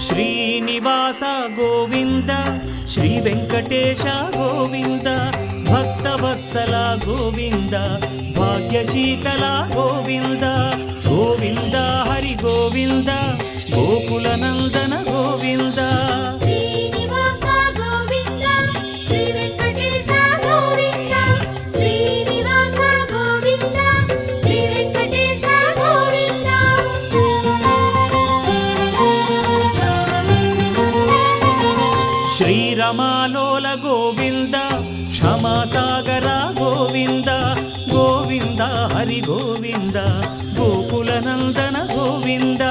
Srinivasa Govinda Shri Venkatesha Govinda Bhaktavatsala Govinda భాగ్యశీతల Govinda Govinda Hari Govinda Gokula Nandana Govinda Srinivasa Govinda Shri Venkatesha Govinda Srinivasa Govinda Shri Venkatesha Govinda శ్రీరమాలోల Govinda క్షమాసాగర Govinda Govinda Hari Govinda Gokula Nandana Govinda